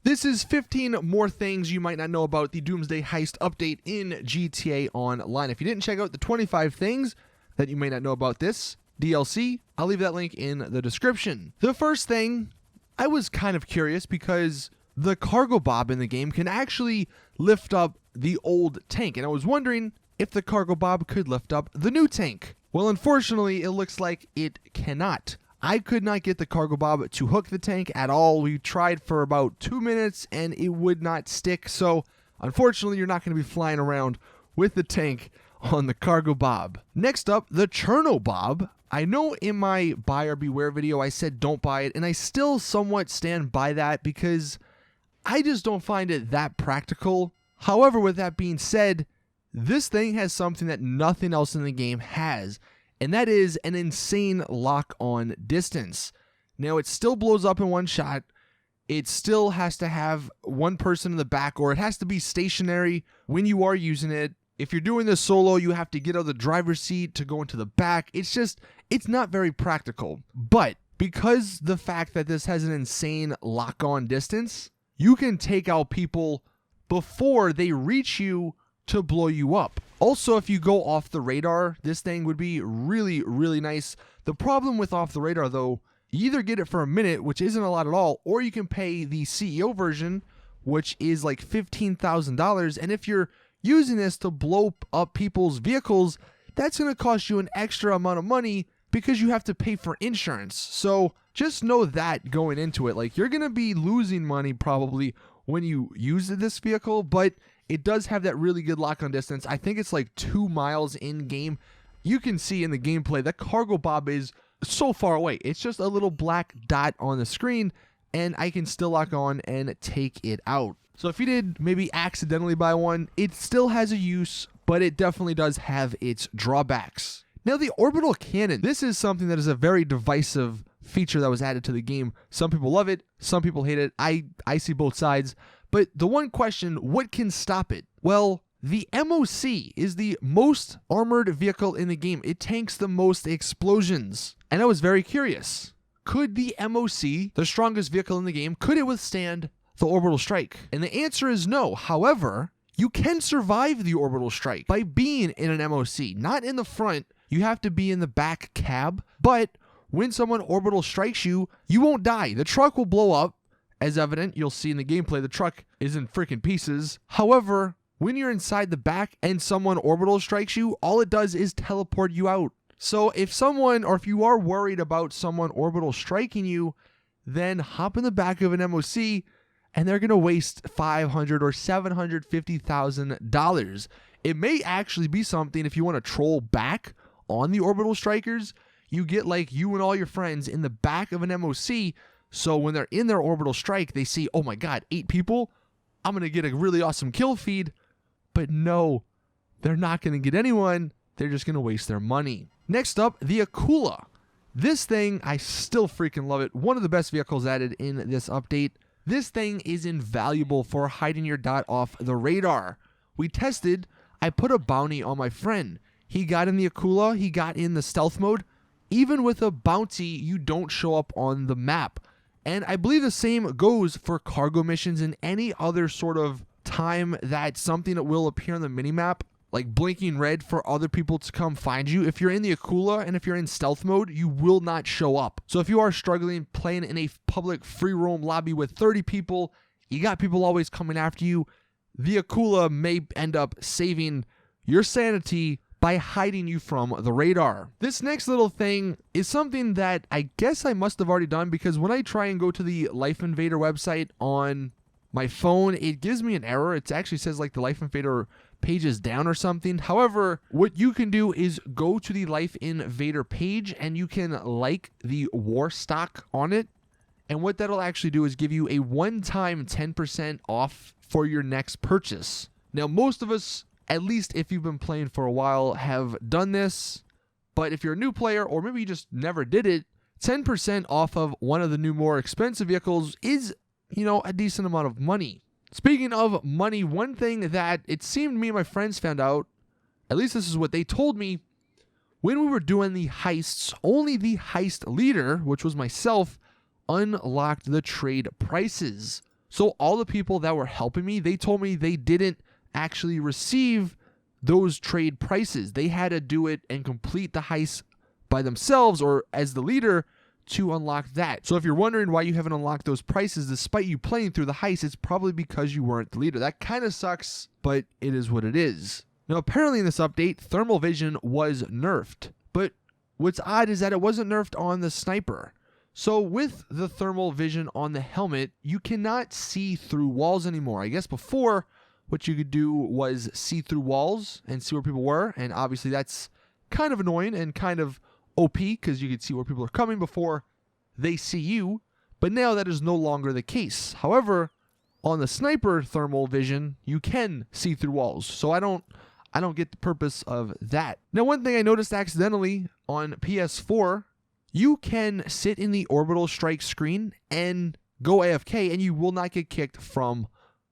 This is 15 more things you might not know about the Doomsday Heist update in GTA Online. If you didn't check out the 25 things that you may not know about this DLC, I'll leave that link in the description. The first thing, I was kind of curious because the cargo bob in the game can actually lift up the old tank, and I was wondering if the cargo bob could lift up the new tank. Well, unfortunately, it looks like it cannot. I could not get the cargo bob to hook the tank at all. We tried for about 2 minutes and it would not stick. So unfortunately, you're not going to be flying around with the tank on the cargo bob. Next up, the Chernabog. I know in my buyer beware video, I said don't buy it, and I still somewhat stand by that because I just don't find it that practical. However, with that being said, this thing has something that nothing else in the game has, and that is an insane lock-on distance. Now, it still blows up in one shot. It still has to have one person in the back, or it has to be stationary when you are using it. If you're doing this solo, you have to get out of the driver's seat to go into the back. It's not very practical. But because the fact that this has an insane lock-on distance, you can take out people before they reach you to blow you up. Also, if you go off the radar, this thing would be really, really nice. The problem with off the radar, though, you either get it for a minute, which isn't a lot at all, or you can pay the CEO version, which is like $15,000. And if you're using this to blow up people's vehicles, that's going to cost you an extra amount of money because you have to pay for insurance. So just know that going into it, like, you're going to be losing money probably when you use this vehicle, but it does have that really good lock-on distance. I think it's like 2 miles in-game. You can see in the gameplay that cargo bob is so far away. It's just a little black dot on the screen, and I can still lock on and take it out. So if you did maybe accidentally buy one, it still has a use, but it definitely does have its drawbacks. Now, the Orbital Cannon. This is something that is a very divisive feature that was added to the game. Some people love it, some people hate it. I see both sides. But the one question, what can stop it? Well, the MOC is the most armored vehicle in the game. It tanks the most explosions. And I was very curious. Could the MOC, the strongest vehicle in the game, could it withstand the orbital strike? And the answer is no. However, you can survive the orbital strike by being in an MOC. Not in the front. You have to be in the back cab. But when someone orbital strikes you, you won't die. The truck will blow up. As evident, you'll see in the gameplay, the truck is in freaking pieces. However, when you're inside the back and someone orbital strikes you, all it does is teleport you out. So if someone, or if you are worried about someone orbital striking you, then hop in the back of an MOC and they're going to waste $500,000 or $750,000. It may actually be something if you want to troll back on the orbital strikers. You get like you and all your friends in the back of an MOC. So when they're in their orbital strike, they see, oh my God, 8 people. I'm going to get a really awesome kill feed. But no, they're not going to get anyone. They're just going to waste their money. Next up, the Akula. This thing, I still freaking love it. One of the best vehicles added in this update. This thing is invaluable for hiding your dot off the radar. We tested. I put a bounty on my friend. He got in the Akula. He got in the stealth mode. Even with a bounty, you don't show up on the map. And I believe the same goes for cargo missions and any other sort of time that something that will appear on the minimap, like blinking red for other people to come find you. If you're in the Akula and if you're in stealth mode, you will not show up. So if you are struggling playing in a public free roam lobby with 30 people, you got people always coming after you, the Akula may end up saving your sanity by hiding you from the radar. This next little thing is something that I guess I must have already done, because when I try and go to the Life Invader website on my phone, it gives me an error. It actually says like the Life Invader page is down or something. However, what you can do is go to the Life Invader page and you can like the war stock on it. And what that'll actually do is give you a one-time 10% off for your next purchase. Now, most of us, at least if you've been playing for a while, have done this. But if you're a new player, or maybe you just never did it, 10% off of one of the new more expensive vehicles is, a decent amount of money. Speaking of money, one thing that it seemed me and my friends found out, at least this is what they told me, when we were doing the heists, only the heist leader, which was myself, unlocked the trade prices. So all the people that were helping me, they told me they didn't actually receive those trade prices. They had to do it and complete the heist by themselves or as the leader to unlock that. So if you're wondering why you haven't unlocked those prices despite you playing through the heist, it's probably because you weren't the leader. That kind of sucks, but it is what it is. Now, apparently in this update, thermal vision was nerfed, but what's odd is that it wasn't nerfed on the sniper. So with the thermal vision on the helmet, you cannot see through walls anymore. I guess before, what you could do was see through walls and see where people were, and obviously that's kind of annoying and kind of OP because you could see where people are coming before they see you, but now that is no longer the case. However, on the sniper thermal vision, you can see through walls, so I don't get the purpose of that. Now, one thing I noticed accidentally on PS4, you can sit in the orbital strike screen and go AFK, and you will not get kicked from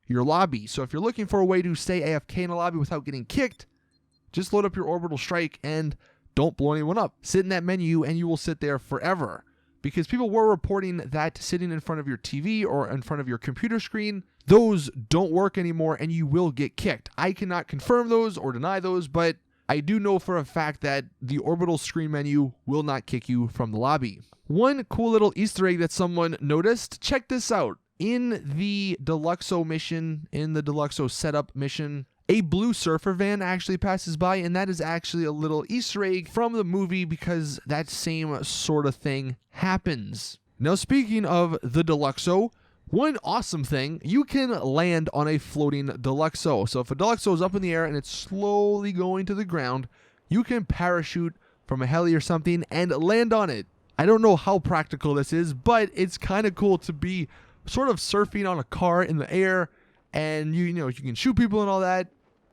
your lobby. So if you're looking for a way to stay AFK in a lobby without getting kicked, just load up your orbital strike and don't blow anyone up. Sit in that menu and you will sit there forever. Because people were reporting that sitting in front of your TV or in front of your computer screen, those don't work anymore and you will get kicked. I cannot confirm those or deny those, but I do know for a fact that the orbital screen menu will not kick you from the lobby. One cool little Easter egg that someone noticed, check this out. In the Deluxo mission, in the Deluxo setup mission, a blue surfer van actually passes by, and that is actually a little Easter egg from the movie because that same sort of thing happens. Now, speaking of the Deluxo, one awesome thing, you can land on a floating Deluxo. So if a Deluxo is up in the air and it's slowly going to the ground, you can parachute from a heli or something and land on it. I don't know how practical this is, but it's kind of cool to be sort of surfing on a car in the air, and you know you can shoot people and all that.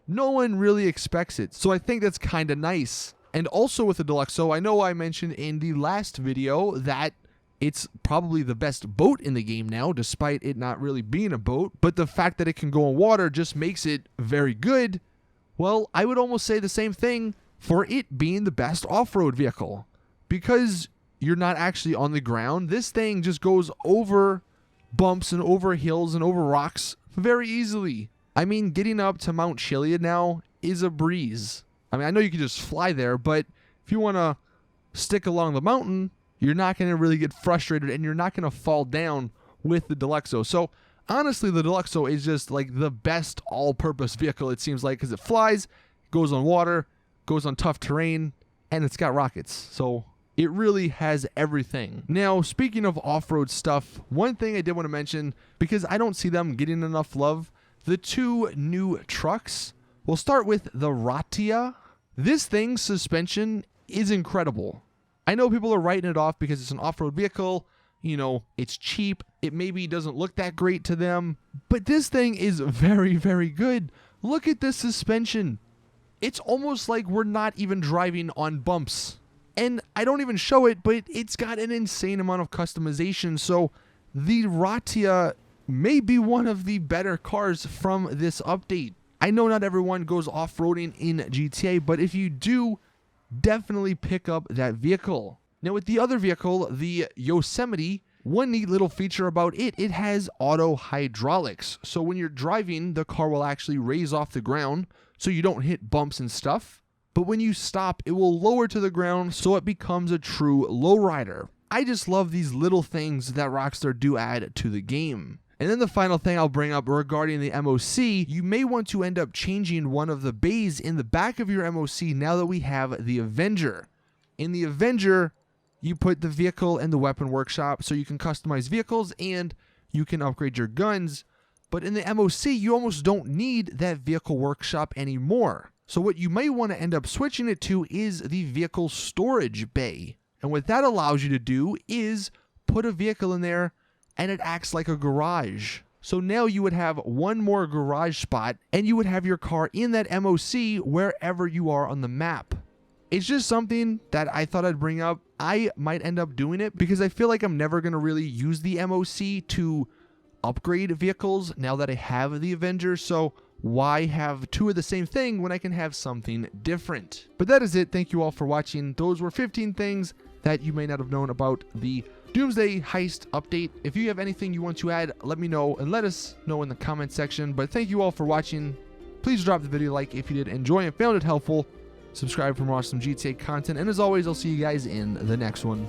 No one really expects it, so I think that's kind of nice. And also with the Deluxo, I know I mentioned in the last video that it's probably the best boat in the game now, despite it not really being a boat, but the fact that it can go on water just makes it very good. Well, I would almost say the same thing for it being the best off-road vehicle, because you're not actually on the ground. This thing just goes over bumps and over hills and over rocks very easily. I mean, getting up to Mount Chiliad now is a breeze. I mean, I know you can just fly there, but if you want to stick along the mountain, you're not going to really get frustrated and you're not going to fall down with the Deluxo. So honestly, the Deluxo is just like the best all-purpose vehicle, it seems like, because it flies, goes on water, goes on tough terrain, and it's got rockets. So it really has everything. Now, speaking of off-road stuff, one thing I did want to mention, because I don't see them getting enough love, the two new trucks. We'll start with the Ratia. This thing's suspension is incredible. I know people are writing it off because it's an off-road vehicle, you know, it's cheap, it maybe doesn't look that great to them, but this thing is very, very good. Look at this suspension. It's almost like we're not even driving on bumps. And I don't even show it, but it's got an insane amount of customization. So the Ratia may be one of the better cars from this update. I know not everyone goes off-roading in GTA, but if you do, definitely pick up that vehicle. Now with the other vehicle, the Yosemite, one neat little feature about it, it has auto hydraulics. So when you're driving, the car will actually raise off the ground so you don't hit bumps and stuff. But when you stop, it will lower to the ground so it becomes a true lowrider. I just love these little things that Rockstar do add to the game. And then the final thing I'll bring up regarding the MOC, you may want to end up changing one of the bays in the back of your MOC now that we have the Avenger. In the Avenger, you put the vehicle and the weapon workshop so you can customize vehicles and you can upgrade your guns. But in the MOC, you almost don't need that vehicle workshop anymore. So what you may want to end up switching it to is the vehicle storage bay. And what that allows you to do is put a vehicle in there and it acts like a garage. So now you would have one more garage spot and you would have your car in that MOC wherever you are on the map. It's just something that I thought I'd bring up. I might end up doing it because I feel like I'm never going to really use the MOC to upgrade vehicles now that I have the Avenger. So why have two of the same thing when I can have something different? But that is it. Thank you all for watching. Those were 15 things that you may not have known about the Doomsday Heist update. If you have anything you want to add, let me know and let us know in the comment section. But thank you all for watching. Please drop the video a like if you did enjoy and found it helpful. Subscribe for more awesome GTA content. And as always, I'll see you guys in the next one.